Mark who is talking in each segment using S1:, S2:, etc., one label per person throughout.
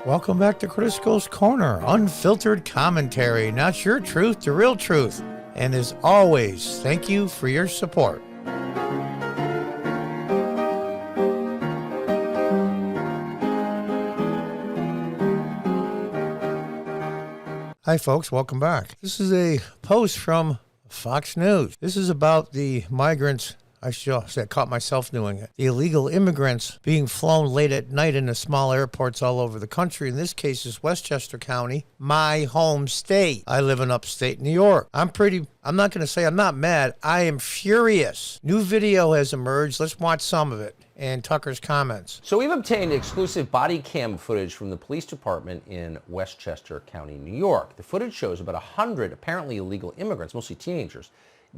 S1: Welcome back to Crisco's Corner, unfiltered commentary, not your truth, the real truth. And as always, thank you for your support. Hi folks, welcome back. This is a post from Fox News. This is about the migrants. I caught myself doing it. The illegal immigrants being flown late at night into small airports all over the country. In this case, is Westchester County, my home state. I live in upstate New York. I'm not going to say I'm not mad. I am furious. New video has emerged. Let's watch some of it and Tucker's comments.
S2: So we've obtained exclusive body cam footage from the police department in Westchester County, New York. The footage shows about 100 apparently illegal immigrants, mostly teenagers,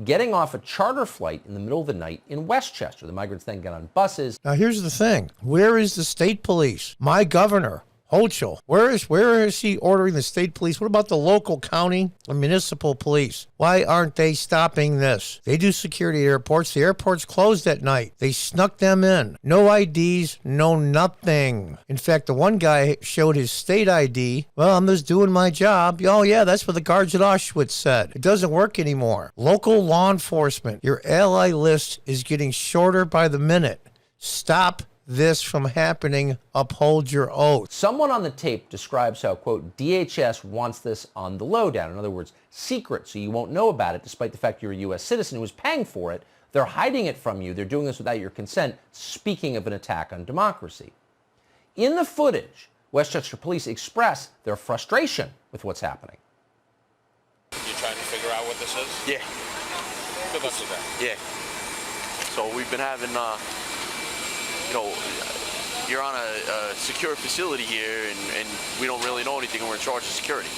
S2: getting off a charter flight in the middle of the night in Westchester. The migrants then get on buses.
S1: Now here's the thing. Where is the state police? My governor, Hochul, where is he ordering the state police? What about the local county and municipal police? Why aren't they stopping this? They do security at airports. The airport's closed at night. They snuck them in. No IDs, no nothing. In fact, the one guy showed his state ID. Well, I'm just doing my job. Oh yeah, that's what the guards at Auschwitz said. It doesn't work anymore. Local law enforcement, your ally list is getting shorter by the minute. Stop this from happening. Uphold your oath.
S2: Someone on the tape describes how, quote, DHS wants this on the lowdown. In other words, secret, so you won't know about it, despite the fact you're a U.S. citizen who is paying for it. They're hiding it from you. They're doing this without your consent, speaking of an attack on democracy. In the footage, Westchester police express their frustration with what's happening.
S3: You trying to figure out what this is?
S4: Yeah.
S3: Good luck with that.
S4: Yeah. So we've been having, you're on a secure facility here, and we don't really know anything, and we're in charge of security.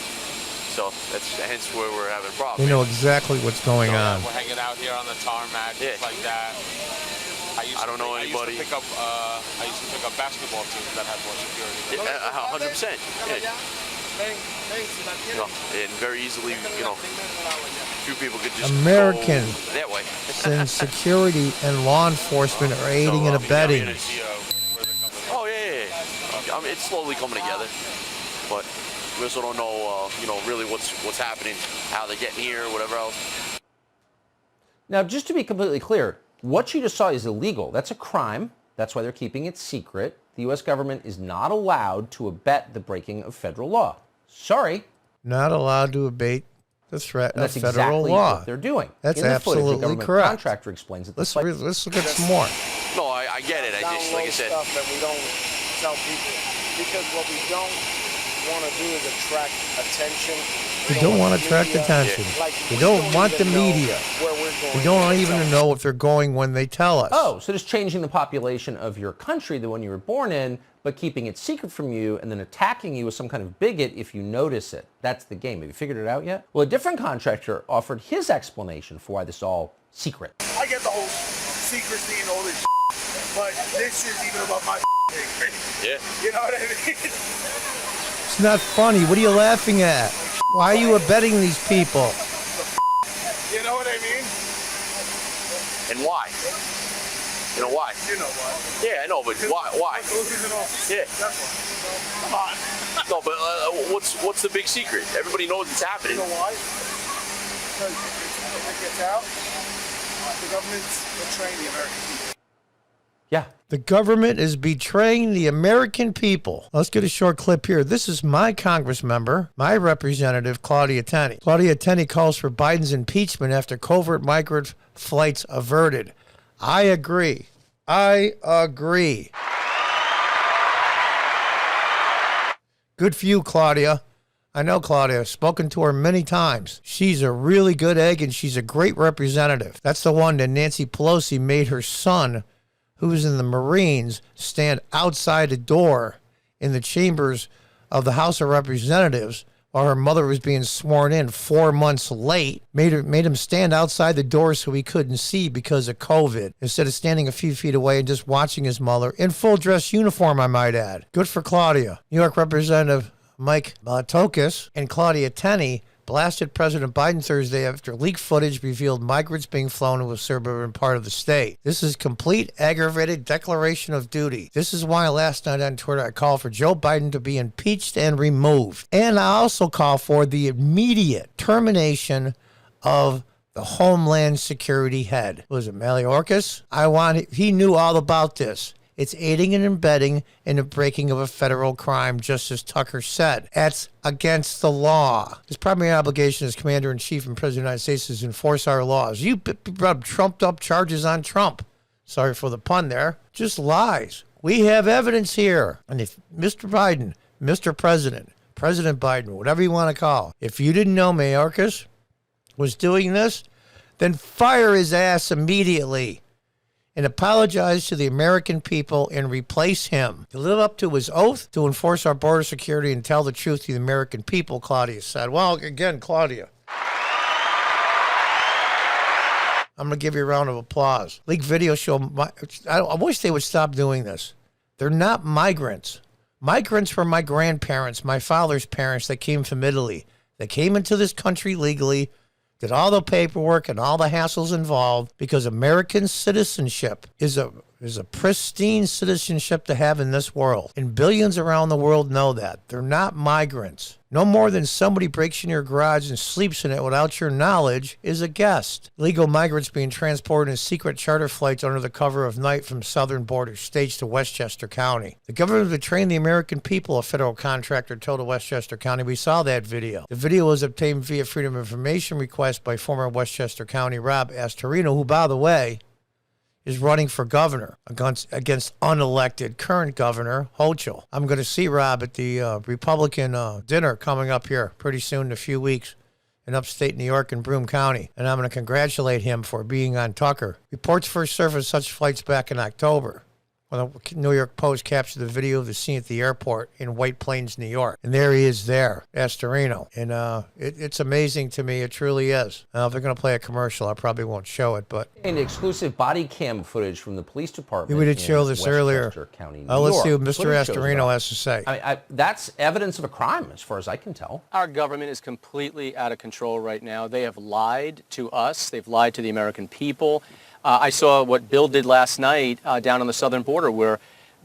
S4: So that's hence where we're having a problem.
S1: We know exactly what's going on.
S3: We're hanging out here on the tarmac, just like that.
S4: I don't know anybody.
S3: I used to pick up basketball teams that had more security.
S4: 100%. Yeah. And very easily, few people could just
S1: American
S4: go that way.
S1: Since security and law enforcement are aiding and abetting.
S4: Oh yeah. I mean, it's slowly coming together, but we also don't know, really what's happening, how they're getting here, whatever else.
S2: Now, just to be completely clear, what you just saw is illegal. That's a crime. That's why they're keeping it secret. The U.S. government is not allowed to abet the breaking of federal law. Sorry.
S1: Not allowed to abate the threat of federal
S2: exactly
S1: law.
S2: What they're doing.
S1: That's
S2: in the
S1: absolutely
S2: footage, the government
S1: correct.
S2: Contractor explains it.
S1: Let's look at some more.
S4: No, I get it. I just, like I said,
S5: stuff that we don't tell people, because what we don't want to do is attract attention.
S1: We don't want to attract attention. We don't want the media. We don't even know if they're going when they tell us.
S2: Oh, so just changing the population of your country, the one you were born in, but keeping it secret from you and then attacking you as some kind of bigot if you notice it. That's the game. Have you figured it out yet? Well, a different contractor offered his explanation for why this is all secret.
S5: I get the whole secrecy and all this but this is even above my thing.
S4: Yeah.
S5: You know what I mean?
S1: It's not funny. What are you laughing at? Why are you abetting these people?
S5: You know what I mean?
S4: And why? You know why?
S5: You know why.
S4: Yeah, I know, but why? Yeah.
S5: That's why. Come on.
S4: No, but what's the big secret? Everybody knows it's happening.
S5: You know why? Because if it gets out, the government's betraying the American people.
S2: Yeah.
S1: The government is betraying the American people. Let's get a short clip here. This is my Congress member, my representative, Claudia Tenney. Claudia Tenney calls for Biden's impeachment after covert migrant flights averted. I agree. I agree. Good for you, Claudia. I know Claudia. I've spoken to her many times. She's a really good egg, and she's a great representative. That's the one that Nancy Pelosi made her son, who's in the Marines, stand outside a door in the chambers of the House of Representatives while her mother was being sworn in 4 months late, made him stand outside the door so he couldn't see because of COVID, instead of standing a few feet away and just watching his mother in full dress uniform, I might add. Good for Claudia. New York Representative Mike Balatokas and Claudia Tenney blasted President Biden Thursday after leaked footage revealed migrants being flown to a suburban part of the state. This is complete aggravated declaration of duty. This is why last night on Twitter I called for Joe Biden to be impeached and removed. And I also call for the immediate termination of the Homeland Security head. Was it Mayorkas? He knew all about this. It's aiding and abetting in the breaking of a federal crime, just as Tucker said. That's against the law. His primary obligation as Commander-in-Chief and President of the United States is to enforce our laws. You brought trumped-up charges on Trump. Sorry for the pun there. Just lies. We have evidence here. And if Mr. Biden, Mr. President, President Biden, whatever you want to call, if you didn't know Mayorkas was doing this, then fire his ass immediately and apologize to the American people and replace him. To live up to his oath to enforce our border security and tell the truth to the American people, Claudia said. Well, again, Claudia, I'm going to give you a round of applause. Leaked video show, I wish they would stop doing this. They're not migrants. Migrants were my grandparents, my father's parents that came from Italy. They came into this country legally, did all the paperwork and all the hassles involved, because American citizenship is a pristine citizenship to have in this world. And billions around the world know that. They're not migrants. No more than somebody breaks in your garage and sleeps in it without your knowledge is a guest. Illegal migrants being transported in secret charter flights under the cover of night from southern border states to Westchester County. The government would train the American people, a federal contractor told to Westchester County. We saw that video. The video was obtained via Freedom of Information request by former Westchester County Rob Astorino, who, by the way, is running for governor against unelected current governor Hochul. I'm going to see Rob at the Republican dinner coming up here pretty soon in a few weeks in upstate New York in Broome County, and I'm going to congratulate him for being on Tucker. Reports first surfaced such flights back in October, when the New York Post captured the video of the scene at the airport in White Plains, New York. And there he is there, Astorino. And it's amazing to me. It truly is. If they're going to play a commercial, I probably won't show it, but...
S2: And exclusive body cam footage from the police department.
S1: We did show this earlier.
S2: County,
S1: Let's see what Mr.
S2: Footage
S1: Astorino has to say.
S2: I mean, that's evidence of a crime, as far as I can tell.
S6: Our government is completely out of control right now. They have lied to us. They've lied to the American people. I saw what Bill did last night down on the southern border, where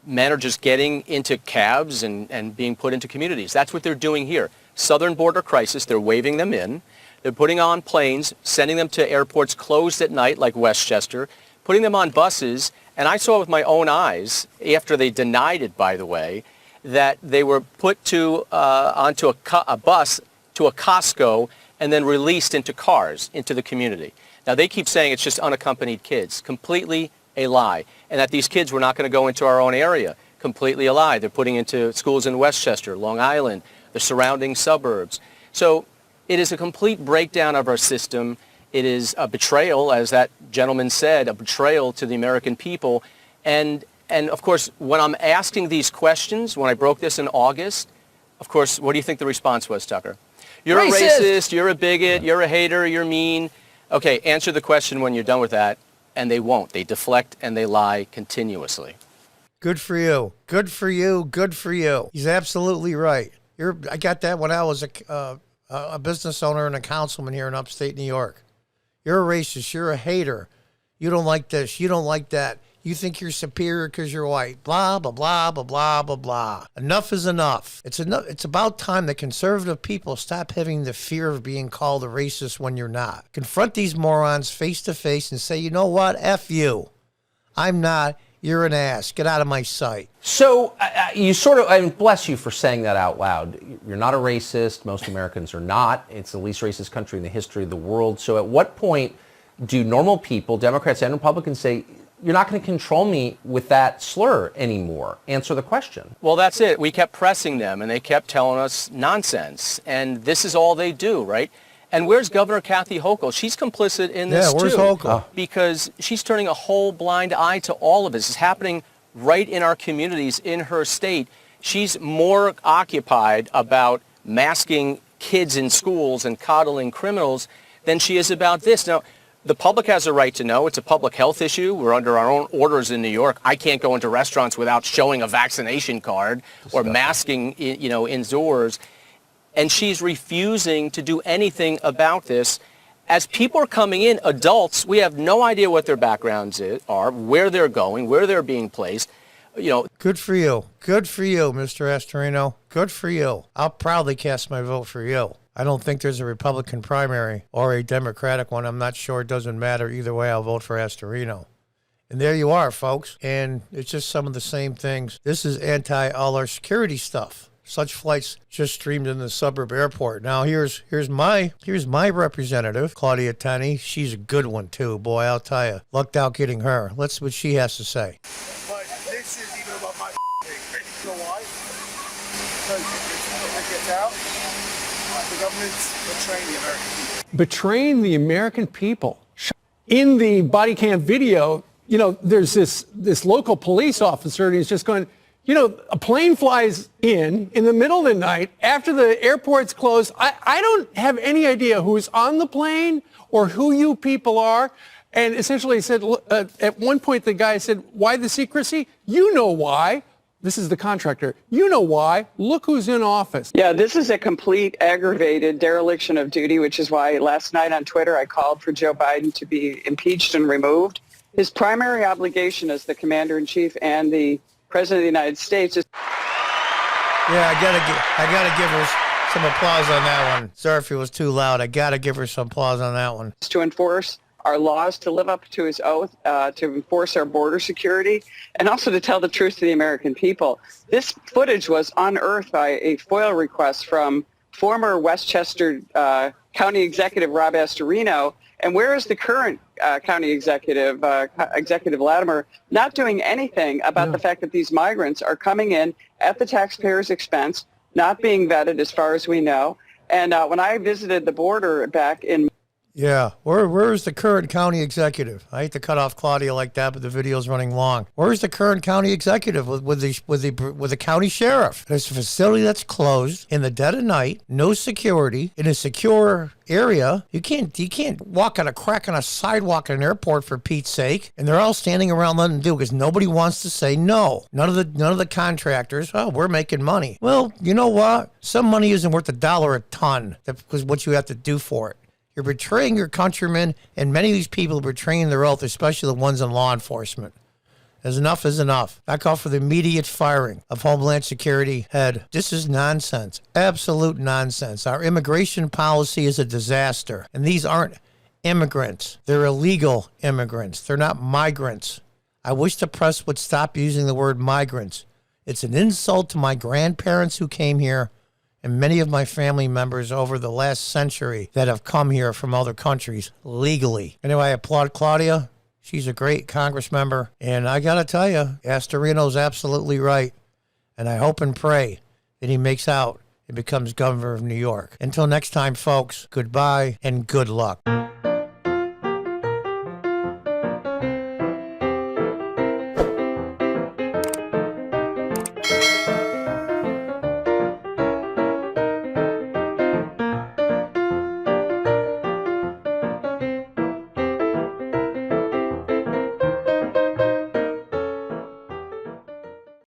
S6: men are just getting into cabs and being put into communities. That's what they're doing here. Southern border crisis, they're waving them in. They're putting on planes, sending them to airports closed at night like Westchester, putting them on buses. And I saw with my own eyes, after they denied it, by the way, that they were put onto a bus to a Costco and then released into cars into the community. Now, they keep saying it's just unaccompanied kids. Completely a lie. And that these kids were not going to go into our own area. Completely a lie. They're putting into schools in Westchester, Long Island, the surrounding suburbs. So it is a complete breakdown of our system. It is a betrayal, as that gentleman said, a betrayal to the American people. And of course, when I'm asking these questions, when I broke this in August, of course, what do you think the response was, Tucker? You're a racist, you're a bigot, you're a hater, you're mean. Okay, answer the question when you're done with that, and they won't. They deflect and they lie continuously.
S1: Good for you. Good for you. Good for you. He's absolutely right. I got that when I was a business owner and a councilman here in upstate New York. You're a racist. You're a hater. You don't like this. You don't like that. You think you're superior because you're white. Blah, blah, blah, blah, blah, blah, blah. Enough is enough. It's about time that conservative people stop having the fear of being called a racist when you're not. Confront these morons face to face and say, you know what? F you. I'm not. You're an ass. Get out of my sight.
S2: So you sort of, and bless you for saying that out loud. You're not a racist. Most Americans are not. It's the least racist country in the history of the world. So at what point do normal people, Democrats and Republicans, say, you're not going to control me with that slur anymore? Answer the question.
S6: Well, that's it. We kept pressing them, and they kept telling us nonsense. And this is all they do, right? And where's Governor Kathy Hochul? She's complicit in this,
S1: too. Yeah, where's Hochul?
S6: Because she's turning a whole blind eye to all of this. It's happening right in our communities, in her state. She's more occupied about masking kids in schools and coddling criminals than she is about this. Now, the public has a right to know. It's a public health issue. We're under our own orders in New York. I can't go into restaurants without showing a vaccination card or masking, indoors. and she's refusing to do anything about this. As people are coming in, adults, we have no idea what their backgrounds are, where they're going, where they're being placed. You know,
S1: Good for you. Good for you, Mr. Astorino. Good for you. I'll proudly cast my vote for you. I don't think there's a Republican primary or a Democratic one. I'm not sure. It doesn't matter. Either way, I'll vote for Astorino. And there you are, folks. And it's just some of the same things. This is anti-all our security stuff. Such flights just streamed in the suburb airport. Now here's my representative, Claudia Tenney. She's a good one too. Boy, I'll tell you. Lucked out getting her. Let's see what she has to say.
S5: But this is even above my thing. You know why? Because if it gets out, the government's betraying the American people.
S7: Betraying the American people. In the body cam video, you know, there's this local police officer, and he's just going, you know, a plane flies in the middle of the night after the airport's closed. I don't have any idea who's on the plane or who you people are. And essentially he said, at one point the guy said, why the secrecy? You know why. This is the contractor. You know why. Look who's in office.
S8: Yeah, this is a complete aggravated dereliction of duty, which is why last night on Twitter I called for Joe Biden to be impeached and removed. His primary obligation as the commander-in-chief and the President of the United States is...
S1: Yeah, I gotta give her some applause on that one. Sorry if it was too loud. I gotta give her some applause on that one.
S8: to enforce our laws, to live up to his oath, to enforce our border security, and also to tell the truth to the American people. This footage was unearthed by a FOIL request from former Westchester County Executive Rob Astorino. And where is the current county executive, Executive Latimer, not doing anything about the fact that these migrants are coming in at the taxpayers' expense, not being vetted as far as we know. And when I visited the border back in...
S1: Yeah, where is the current county executive? I hate to cut off Claudia like that, but the video's running long. Where's the current county executive with the county sheriff? There's a facility that's closed in the dead of night, no security, in a secure area. You can't walk on a crack on a sidewalk at an airport, for Pete's sake. And they're all standing around letting them do it because nobody wants to say no. None of the contractors. Oh, we're making money. Well, you know what? Some money isn't worth $1 a ton. Because what you have to do for it. You're betraying your countrymen, and many of these people are betraying their oath, especially the ones in law enforcement. As enough is enough. I call for the immediate firing of Homeland Security head. This is nonsense. Absolute nonsense. Our immigration policy is a disaster. And these aren't immigrants. They're illegal immigrants. They're not migrants. I wish the press would stop using the word migrants. It's an insult to my grandparents who came here and many of my family members over the last century that have come here from other countries legally. Anyway, I applaud Claudia. She's a great Congress member. And I got to tell you, Astorino's absolutely right. And I hope and pray that he makes out and becomes governor of New York. Until next time, folks, goodbye and good luck.